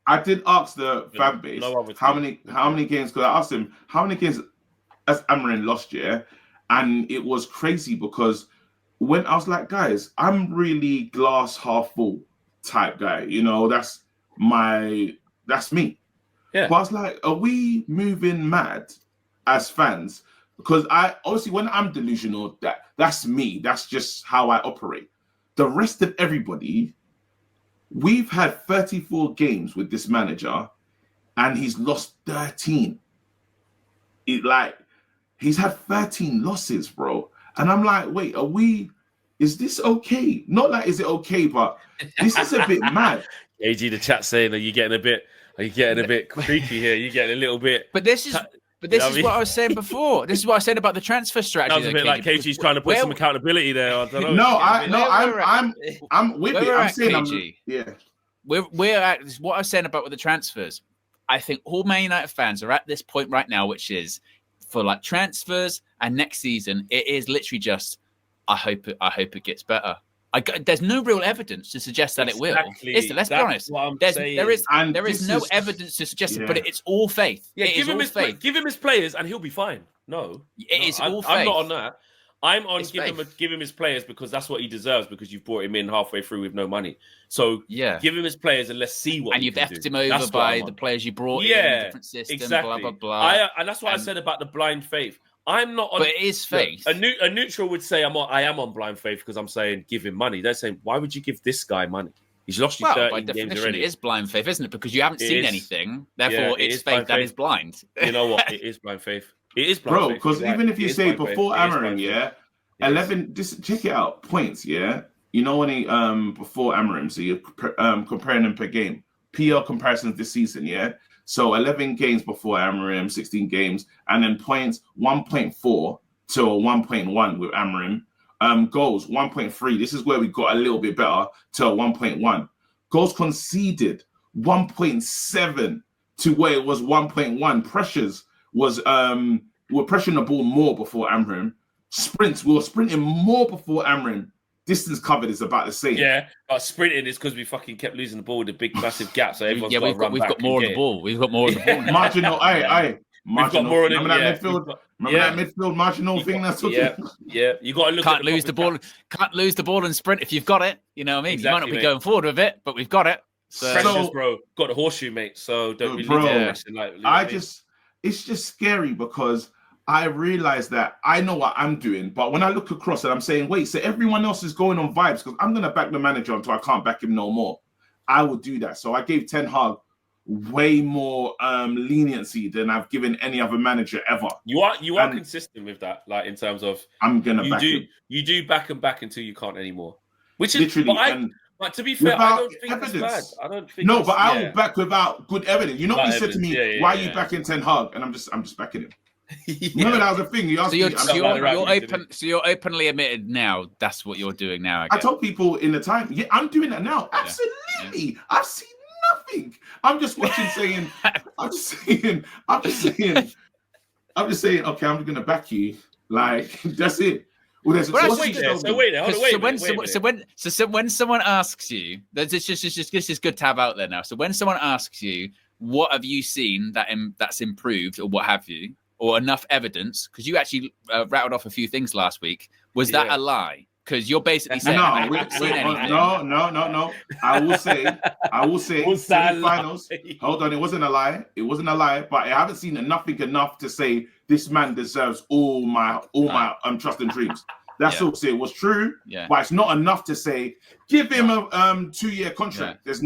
I did ask the fan base how many games, because I asked him how many games as Amorim lost, and it was crazy because when I was like, guys, I'm really glass half full type guy, you know, that's me. Yeah. But I was like, are we moving mad as fans? Because I obviously, when I'm delusional, that's me. That's just how I operate. The rest of everybody, we've had 34 games with this manager, and he's lost 13. He's had 13 losses, bro. And I'm like, wait, is this okay? Not like, is it okay, but this is a bit mad. AG, the chat saying, are you getting a bit creaky here? You're getting a little bit. But this is what I was saying before. This is what I was saying about the transfer strategy. That was a bit like KG's trying to put some accountability there. I don't know. No, I'm with it. I'm saying, we're at what I was saying about with the transfers. I think all Man United fans are at this point right now, which is for like transfers and next season. It is literally just, I hope it gets better. There's no real evidence to suggest that it will. Let's be honest. There is no evidence to suggest it, but it's all faith. Yeah, give him his players, and he'll be fine. It's all faith. I'm not on that. I'm on give him his players because that's what he deserves. Because you've brought him in halfway through with no money. So give him his players and let's see what. And you've effed him over by the players you brought in, different system, exactly. blah blah blah. And that's what I said about the blind faith. I'm not on. But it is faith. A neutral would say I am on blind faith because I'm saying give him money. They're saying why would you give this guy money? He's lost you 13 by games definition, already. It is blind faith, isn't it? Because you haven't seen anything. Therefore, it's faith that is blind. You know what? It is blind faith. It is blind faith. Bro, because even if you say before Amorim, 11. Just check it out. Points, You know when he before Amorim, so you're comparing them per game. PL comparisons this season, So 11 games before Amorim, 16 games, and then points 1.4 to a 1.1 with Amorim. Goals 1.3. This is where we got a little bit better to a 1.1. Goals conceded 1.7 to where it was 1.1. Pressures was we're pressuring the ball more before Amorim. Sprints, we were sprinting more before Amorim. Distance covered is about the same. Yeah, but sprinting is because we fucking kept losing the ball with a big, massive gap. So everyone's we've got more of the ball. We've got more of the ball. Marginal, We've got more of the midfield. Remember that midfield marginal thing? That's what. Yeah. You got to look. Can't lose the ball. Can't lose the ball and sprint if you've got it. You know what I mean? Exactly, you might not be going forward with it, but we've got it. Precious, bro. Got the horseshoe, mate. So don't be it's just scary because I realize that I know what I'm doing, but when I look across and I'm saying, wait, so everyone else is going on vibes because I'm going to back the manager until I can't back him no more. I will do that. So I gave Ten Hag way more leniency than I've given any other manager ever. You are consistent with that, like in terms of I'm going to back him. You do back and back until you can't anymore. Which is literally. But to be fair, I don't think evidence. It's bad. I don't think. No, but I will back without good evidence. You know what he said to me? Why are you backing Ten Hag? And I'm just backing him. Remember that was the thing. You asked you're openly admitted now. That's what you're doing now. I told people in the time. Yeah, I'm doing that now. Absolutely. Yeah. I've seen nothing. I'm just watching, saying. I'm just saying. Okay, I'm just going to back you. Like that's it. Well, when someone asks you, this is good to have out there now. So when someone asks you, what have you seen that's improved, or what have you, or enough evidence? Because you actually rattled off a few things last week. Was that a lie? Because you're basically saying I haven't seen anything. No. I will say. Semi-finals. Hold on, it wasn't a lie. But I haven't seen enough to say this man deserves all my trust and dreams. That's all. Say it was true, but it's not enough to say give him a 2-year contract. There's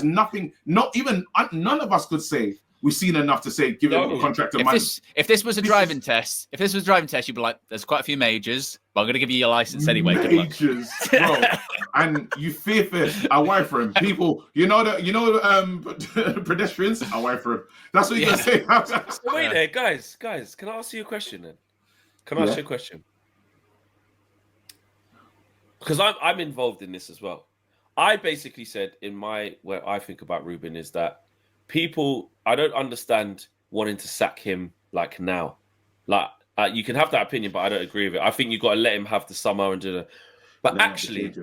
nothing. Not even none of us could say we've seen enough to say give him a contract of money. If this was a driving test, you'd be like, there's quite a few majors, but I'm going to give you your license anyway. Majors, bro. And you fear away for him. People, pedestrians away for him. That's what you're going to say. So wait there, guys. Can I ask you a question then? Can I ask you a question? Because I'm involved in this as well. I basically said where I think about Ruben is that people, I don't understand wanting to sack him like now. Like you can have that opinion, but I don't agree with it. I think you've got to let him have the summer and do the. But actually,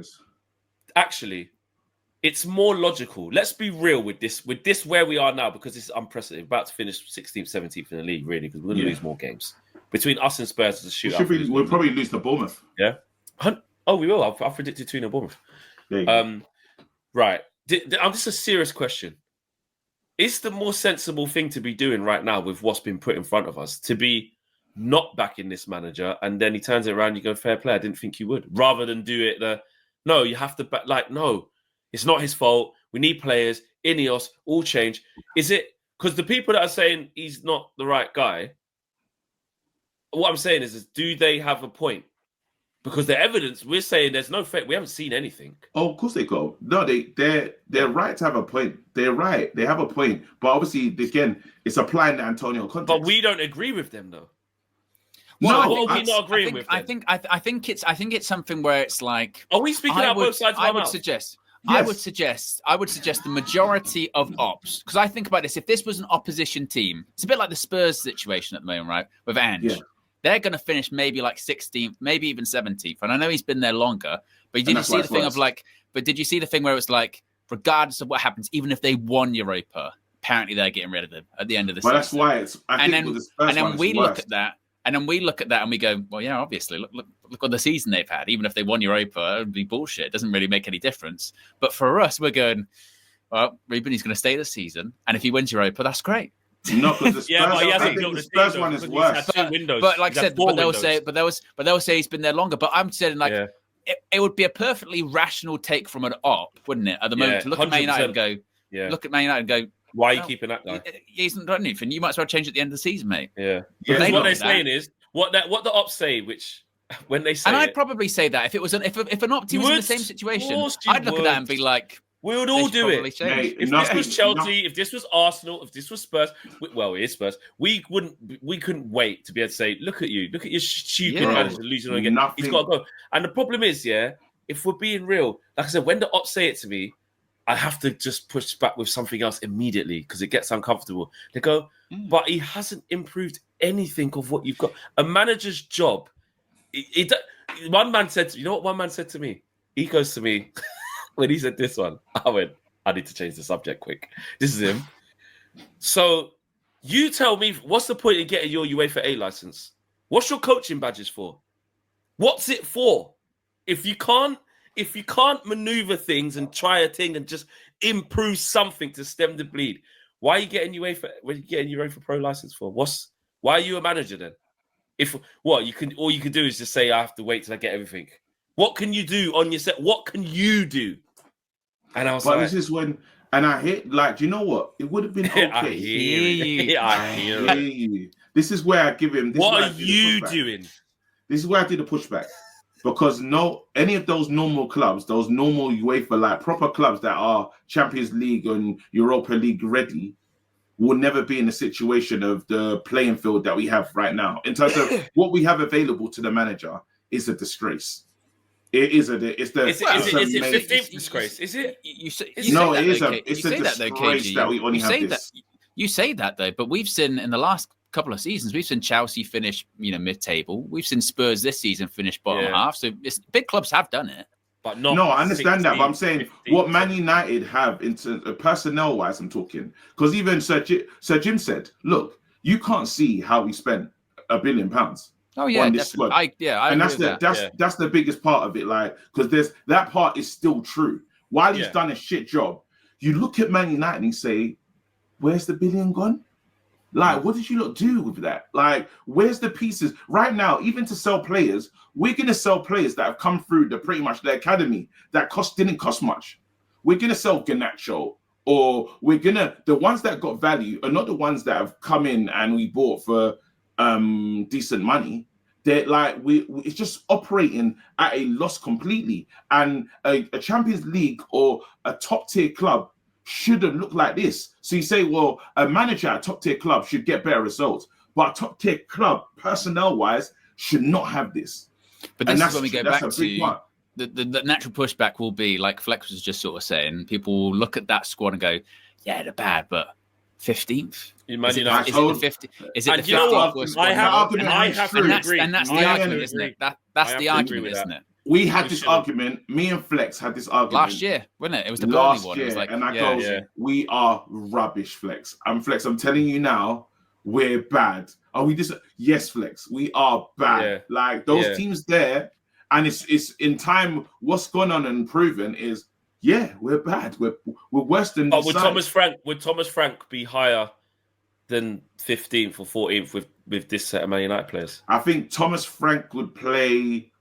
it's more logical. Let's be real with this where we are now, because it's unprecedented. We're about to finish 16th, 17th in the league, really, because we're going to lose more games. Between us and Spurs, it's a shootout. We'll probably lose to Bournemouth. Yeah. Oh, we will. I've predicted 2-0 Bournemouth. Right. This is a serious question. Is the more sensible thing to be doing right now with what's been put in front of us to be not backing this manager, and then he turns it around, you go, fair play, I didn't think you would, rather than do it no, you have to back, no, it's not his fault, we need players, Ineos, all change. Is it because the people that are saying he's not the right guy, what I'm saying is do they have a point? Because the evidence, we're saying there's no fake. We haven't seen anything. Oh, of course they go. No, they're right to have a point. They're right. They have a point. But obviously, again, it's applying the Antonio context. But we don't agree with them, though. What are we not agreeing with them? I think it's something where it's like. Are we speaking out both sides of our mouth? I would suggest the majority of ops, because I think about this. If this was an opposition team, it's a bit like the Spurs situation at the moment, right? With Ange. Yeah. They're going to finish maybe like 16th, maybe even 17th. And I know he's been there longer, but did you see the thing of like, did you see the thing where it's like, regardless of what happens, even if they won Europa, apparently they're getting rid of them at the end of the season. Well, that's why it's, and then we look at that and we go, well, yeah, obviously, look what the season they've had. Even if they won Europa, it would be bullshit. It doesn't really make any difference. But for us, we're going, well, Ruben, he's going to stay this season. And if he wins Europa, that's great. No, because the Spurs one is worse. But like I said, they'll say he's been there longer. But I'm saying like it would be a perfectly rational take from an op, wouldn't it? At the moment, to look at Man United and go, why are you keeping that guy? He hasn't done anything. You might as well change at the end of the season, mate. Yeah. Because what they're saying is what the ops say, which when they say, and I'd probably say that if it was if an op team was in the same situation, I'd look at that and be like, we would all do it. Mate, if this was Chelsea, if this was Arsenal, if this was Spurs, well, it is Spurs. We couldn't wait to be able to say, look at your stupid manager losing again. He's got to go. And the problem is, if we're being real, like I said, when the ops say it to me, I have to just push back with something else immediately because it gets uncomfortable. They go, but he hasn't improved anything of what you've got. A manager's job. One man said, you know what one man said to me? He goes to me. When he said this one, I went, I need to change the subject quick. This is him. So you tell me, what's the point in getting your UEFA A license? What's your coaching badges for? What's it for? If you can't maneuver things and try a thing and just improve something to stem the bleed, why are you getting UEFA Pro license for? Why are you a manager then? All you can do is just say I have to wait till I get everything. What can you do on your set? What can you do? And I was like, this is when, and I hate, like, do you know what? It would have been okay. I hear you. This is where I give him. What are you doing? This is where I did the pushback. Because any of those normal clubs, those normal UEFA, like proper clubs that are Champions League and Europa League ready, will never be in the situation of the playing field that we have right now. In terms of what we have available to the manager is a disgrace. It is a disgrace. Is it 15th disgrace? Is it? It's a disgrace that we only have this. You say that though, but we've seen in the last couple of seasons, we've seen Chelsea finish, mid-table. We've seen Spurs this season finish bottom half. So big clubs have done it, but not. No, I understand that, but I'm saying 15, what Man United have into personnel-wise. I'm talking because even Sir Jim said, "Look, you can't see how we spent £1 billion." Oh yeah, definitely. I that's the biggest part of it, like, because that part is still true. While he's done a shit job, you look at Man United and you say, "Where's the billion gone? Like, what did you lot do with that? Like, where's the pieces right now? Even to sell players, we're gonna sell players that have come through pretty much the academy that didn't cost much. We're gonna sell Garnacho, or the ones that got value are not the ones that have come in and we bought for decent money. They're like it's just operating at a loss completely. And a Champions League or a top tier club shouldn't look like this. So you say, well, a manager at a top tier club should get better results, but a top tier club, personnel wise, should not have this. But this is when we go back to the natural pushback will be, like Flex was just sort of saying, people will look at that squad and go, yeah, they're bad, but 15th? Is it the 50th? Is it the 50th? I have to agree. And that's the argument, isn't it? That's the argument, isn't it? we had this argument. Me and Flex had this argument last year, wasn't it? It was the Burnley one. It was like, and I goes, we are rubbish, Flex. Flex, I'm telling you now, we're bad. Are we yes, Flex, we are bad. Yeah. Like those teams there, and it's in time. What's gone on and proven is, we're bad. We're worse than. But would Thomas Frank be higher than 15th or 14th with this set of Man United players? I think Thomas Frank would play.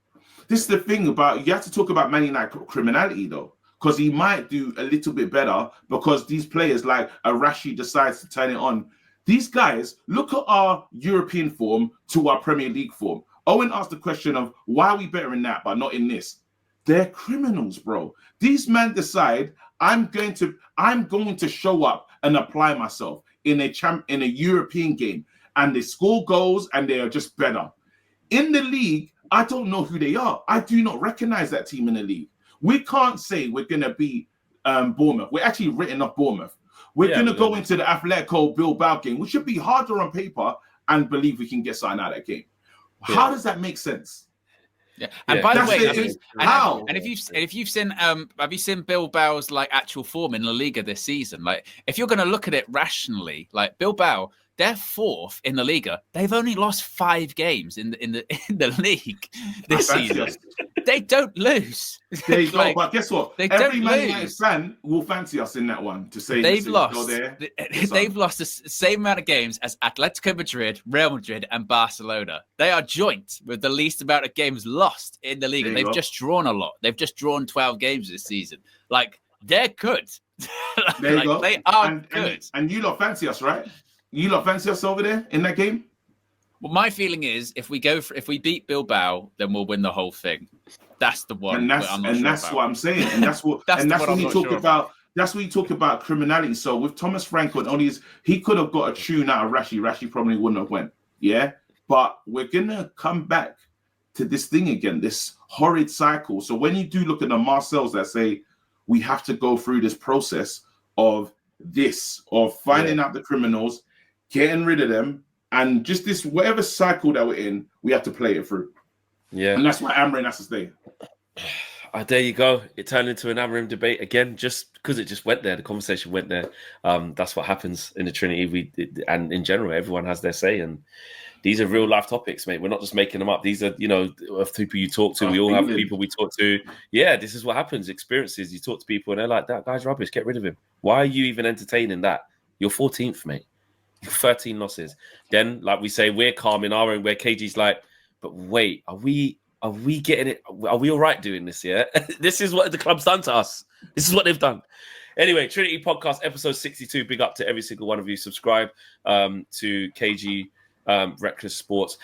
This is the thing about, you have to talk about Man United criminality though, because he might do a little bit better because these players like Arashi decides to turn it on. These guys, look at our European form to our Premier League form. Owen asked the question of why are we better in that but not in this? They're criminals, bro. These men decide I'm going to show up and apply myself in a European game, and they score goals and they are just better. In the league, I don't know who they are. I do not recognize that team in the league. We can't say we're going to be Bournemouth. We're actually written off Bournemouth. We're going to go into the Atletico Bilbao game, which should be harder on paper, and believe we can get something out of that game. Yeah. How does that make sense? Yeah, and by the way, if you've seen have you seen Bilbao's like actual form in La Liga this season? Like, if you're going to look at it rationally, like Bilbao, they're fourth in the Liga. They've only lost 5 games in the league this season. They don't lose. There you go. But guess what? Every Man United fan will fancy us in that one to say they've lost. They've lost the same amount of games as Atletico Madrid, Real Madrid, and Barcelona. They are joint with the least amount of games lost in the league. They've just drawn a lot. They've just drawn 12 games this season. Like, they're good. There you go. They are good. And you lot fancy us, right? You lot fancy us over there in that game? Well, my feeling is if we beat Bilbao, then we'll win the whole thing. That's the one. And that's what I'm saying. And that's what when you talk about. That's when you talk about criminality. So with Thomas Frank on his, he could have got a tune out of Rashi. Rashi probably wouldn't have went. Yeah, but we're gonna come back to this thing again, this horrid cycle. So when you do look at the Marcels that say we have to go through this process of finding out the criminals, getting rid of them, and just this whatever cycle that we're in, we have to play it through. Yeah, and that's why Amorim has to stay. There you go. It turned into an Amorim debate again, just because it just went there. The conversation went there. That's what happens in the Trinity. And in general, everyone has their say, and these are real life topics, mate. We're not just making them up. These are, of people you talk to. We all have people we talk to. Yeah, this is what happens. Experiences. You talk to people, and they're like, "That guy's rubbish. Get rid of him." Why are you even entertaining that? You're 14th, mate. 13 losses. Then, like we say, we're calm in our own, where KG's like, but wait, are we getting it? Are we all right doing this? Yeah, this is what the club's done to us. This is what they've done. Anyway, Trinity Podcast, episode 62. Big up to every single one of you. Subscribe to KG Reckless Sports.